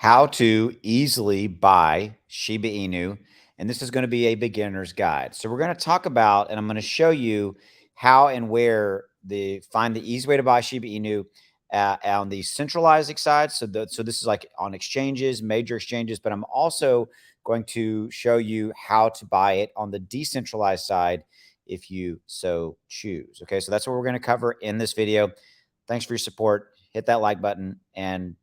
how to easily buy Shiba Inu. And this is going to be a beginner's guide. So we're going to talk about, and I'm going to show you how and where find the easy way to buy Shiba Inu on the centralized side. So this is like on exchanges, major exchanges, but I'm also going to show you how to buy it on the decentralized side if you so choose. Okay, so that's what we're going to cover in this video. Thanks for your support. Hit that like button and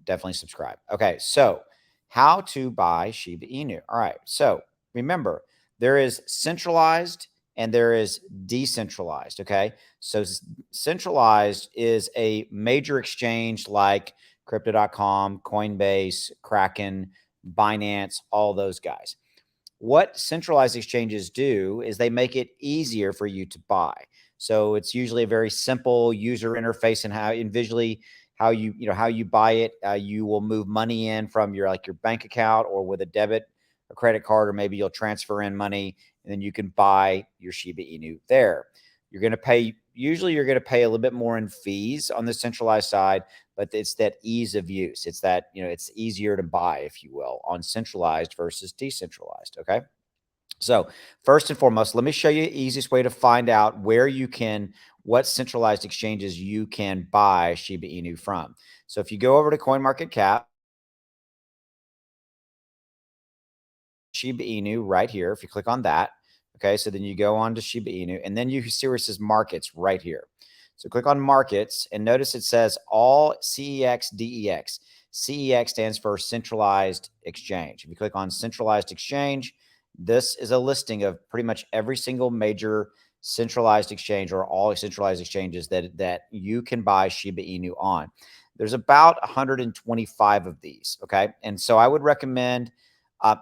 definitely subscribe. Okay, so how to buy Shiba Inu. All right, so remember, there is centralized and there is decentralized. Okay, so centralized is a major exchange like crypto.com, Coinbase, Kraken, Binance, all those guys. What centralized exchanges do is they make it easier for you to buy. So it's usually a very simple user interface and visually how you buy it. You will move money in from your bank account or with a debit or credit card, or maybe you'll transfer in money and then you can buy your Shiba Inu there. You're going to pay a little bit more in fees on the centralized side, but it's that ease of use. It's that, it's easier to buy, if you will, on centralized versus decentralized. Okay. So first and foremost, let me show you the easiest way to find out what centralized exchanges you can buy Shiba Inu from. So if you go over to CoinMarketCap, Shiba Inu right here, if you click on that, okay, so then you go on to Shiba Inu, and then you see where it says markets right here. So click on markets, and notice it says all CEX, DEX. CEX stands for centralized exchange. If you click on centralized exchange, this is a listing of pretty much every single major centralized exchange or all centralized exchanges that you can buy Shiba Inu on. There's about 125 of these, okay? And so I would recommend,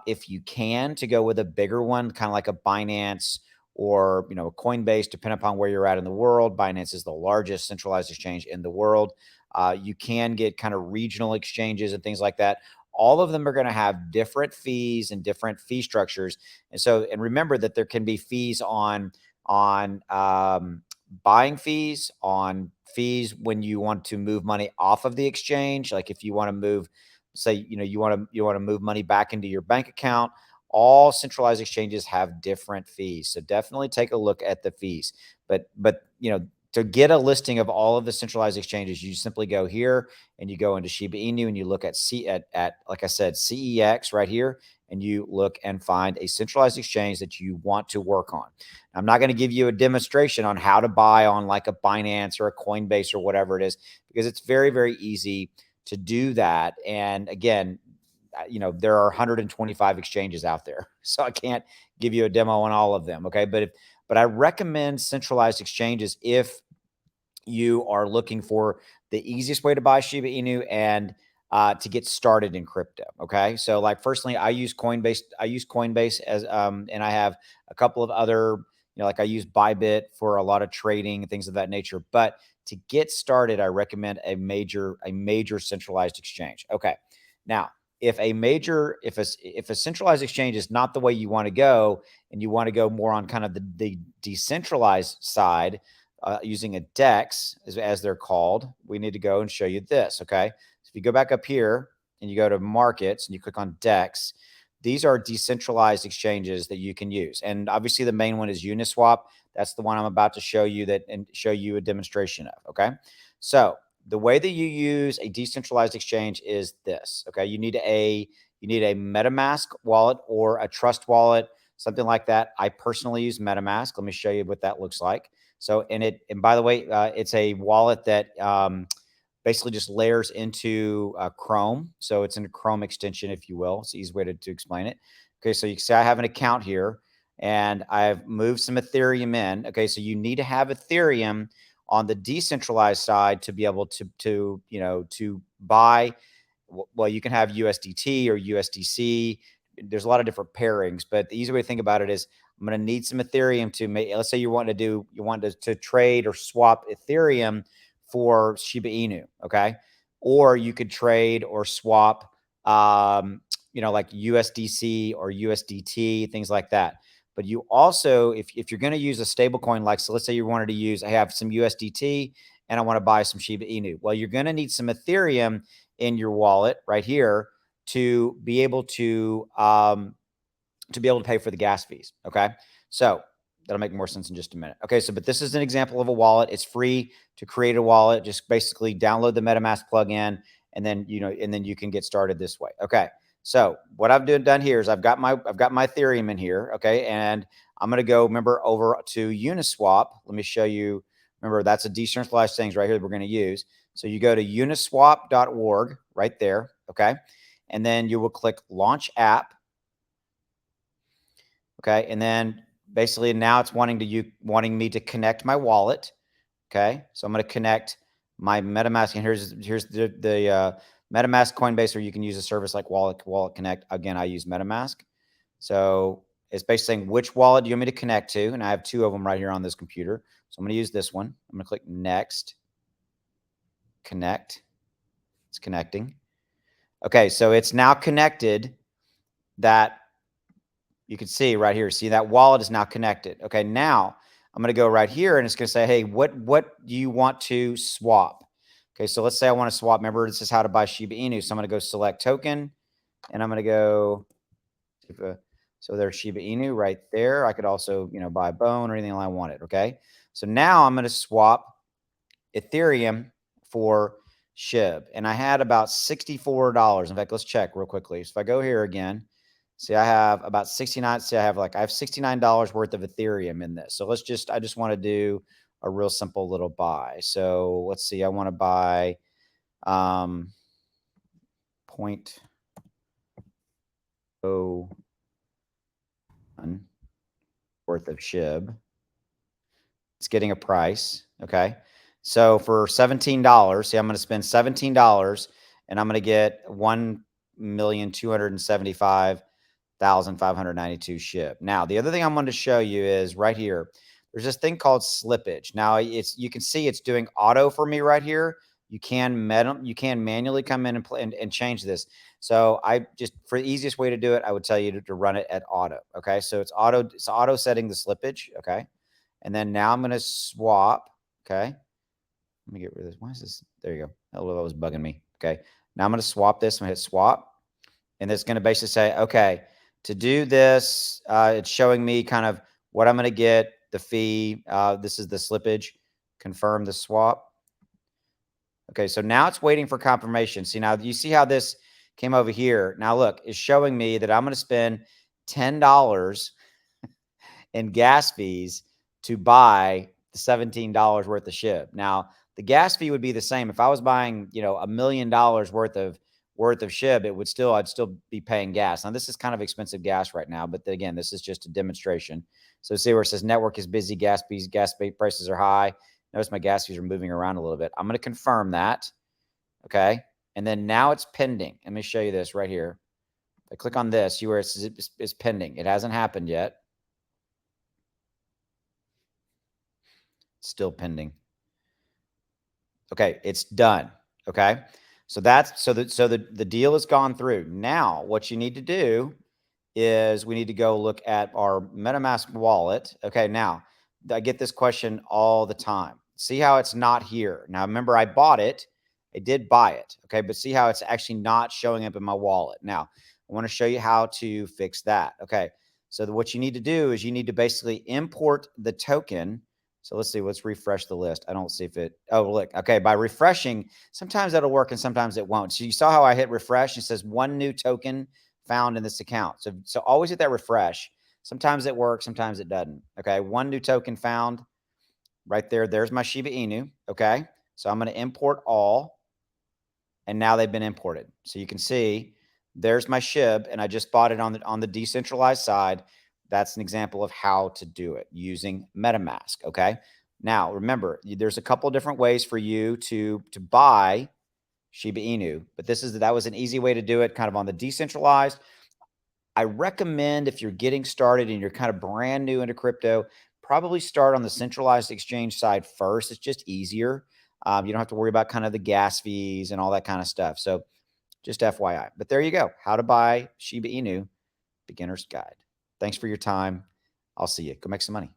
if you can, to go with a bigger one, kind of like a Binance or a Coinbase, depending upon where you're at in the world. Binance is the largest centralized exchange in the world. You can get kind of regional exchanges and things like that. All of them are going to have different fees and different fee structures. And remember that there can be fees on buying fees, on fees when you want to move money off of the exchange. Like if you want to move, say, you want to move money back into your bank account. All centralized exchanges have different fees. So definitely take a look at the fees. But to get a listing of all of the centralized exchanges, you simply go here and you go into Shiba Inu and you look at like I said, CEX right here, and you look and find a centralized exchange that you want to work on. I'm not going to give you a demonstration on how to buy on like a Binance or a Coinbase or whatever it is, because it's very, very easy to do that. And again, there are 125 exchanges out there, so I can't give you a demo on all of them. Okay. But I recommend centralized exchanges if you are looking for the easiest way to buy Shiba Inu and to get started in crypto. Okay. So like personally, I use Coinbase as, and I have a couple of other, like I use Bybit for a lot of trading and things of that nature. But to get started, I recommend a major centralized exchange. Okay. Now, if a centralized exchange is not the way you want to go, and you want to go more on kind of the decentralized side, using a DEX, as they're called, we need to go and show you this. Okay. So if you go back up here and you go to markets and you click on DEX, these are decentralized exchanges that you can use. And obviously the main one is Uniswap. That's the one I'm about to show you and show you a demonstration of. Okay. So the way that you use a decentralized exchange is this. Okay. You need a MetaMask wallet or a Trust wallet, something like that. I personally use MetaMask. Let me show you what that looks like. So, and by the way, it's a wallet that basically just layers into Chrome. So it's in a Chrome extension, if you will. It's the easy way to explain it. Okay, so you can say I have an account here and I've moved some Ethereum in. Okay, so you need to have Ethereum on the decentralized side to be able to buy. Well, you can have USDT or USDC. There's a lot of different pairings, but the easy way to think about it is I'm going to need some Ethereum to make. Let's say you want to trade or swap Ethereum for Shiba Inu. Okay. Or you could trade or swap, like USDC or USDT, things like that. But you also, if you're going to use a stable coin, like, so let's say you wanted to use, I have some USDT and I want to buy some Shiba Inu. Well, you're going to need some Ethereum in your wallet right here to be able to pay for the gas fees. Okay, so that'll make more sense in just a minute. Okay, so but this is an example of a wallet. It's free to create a wallet. Just basically download the MetaMask plugin, and then you can get started this way. Okay, so what I've done here is I've got my Ethereum in here. Okay, and I'm going to go over to Uniswap. Let me show you. Remember, that's a decentralized things right here that we're going to use. So you go to uniswap.org right there. Okay, and then you will click Launch App. Okay, and then basically now it's wanting me to connect my wallet. Okay, so I'm going to connect my MetaMask, and here's the MetaMask Coinbase, or you can use a service like Wallet Connect. Again, I use MetaMask. So it's basically saying which wallet do you want me to connect to, and I have two of them right here on this computer. So I'm going to use this one. I'm going to click Next, Connect. It's connecting. Okay, so it's now connected. That you can see right here. See, that wallet is now connected. Okay, now I'm going to go right here, and it's going to say, hey, what do you want to swap? Okay, so let's say I want to swap. Remember, this is how to buy Shiba Inu. So I'm going to go select token, and I'm going to go. So there's Shiba Inu right there. I could also, buy bone or anything I wanted. Okay, so now I'm going to swap Ethereum for SHIB, and I had about $64. In fact, let's check real quickly. So if I go here again. See, I have about 69. See, I have $69 worth of Ethereum in this. So I just want to do a real simple little buy. So let's see, I want to buy 0.01 worth of SHIB. It's getting a price. Okay. So for $17, see, I'm going to spend $17 and I'm going to get 1,275,592 SHIB. Now, the other thing I'm going to show you is right here. There's this thing called slippage. Now, you can see it's doing auto for me right here. You can manually come in and change this. So for the easiest way to do it, I would tell you to run it at auto. Okay, so it's auto setting the slippage. Okay, and then now I'm going to swap. Okay, let me get rid of this. Why is this? There you go. That was bugging me. Okay, now I'm going to swap this. I'm going to hit swap, and it's going to basically say, okay, to do this, it's showing me kind of what I'm going to get, the fee. This is the slippage. Confirm the swap. Okay, so now it's waiting for confirmation. See, now you see how this came over here. Now look, it's showing me that I'm going to spend $10 in gas fees to buy the $17 worth of SHIB. Now, the gas fee would be the same. If I was buying, $1 million worth of SHIB, I'd still be paying gas. Now, this is kind of expensive gas right now, but again, this is just a demonstration. So see where it says network is busy, gas prices are high. Notice my gas fees are moving around a little bit. I'm going to confirm that. Okay. And then now it's pending. Let me show you this right here. If I click on this, see where it says it's pending. It hasn't happened yet. It's still pending. Okay. It's done. Okay. So the deal has gone through. Now, what you need to do is we need to go look at our MetaMask wallet. Okay. Now, I get this question all the time. See how it's not here. Now, remember, I bought it. I did buy it. Okay. But see how it's actually not showing up in my wallet. Now, I want to show you how to fix that. Okay. So what you need to do is you need to basically import the token. So let's see. Let's refresh the list. I don't see if it. Oh, look. Okay. By refreshing, sometimes that'll work and sometimes it won't. So you saw how I hit refresh. It says one new token found in this account. So always hit that refresh. Sometimes it works, sometimes it doesn't. Okay, one new token found right there. There's my Shiba Inu. Okay, so I'm going to import all, and now they've been imported. So you can see there's my SHIB, and I just bought it on the decentralized side. That's an example of how to do it using MetaMask. Okay, now remember, there's a couple different ways for you to buy Shiba Inu, but that was an easy way to do it, kind of on the decentralized. I recommend if you're getting started and you're kind of brand new into crypto, probably start on the centralized exchange side first. It's just easier. You don't have to worry about kind of the gas fees and all that kind of stuff. So just FYI. But there you go. How to buy Shiba Inu, beginner's guide. Thanks for your time. I'll see you. Go make some money.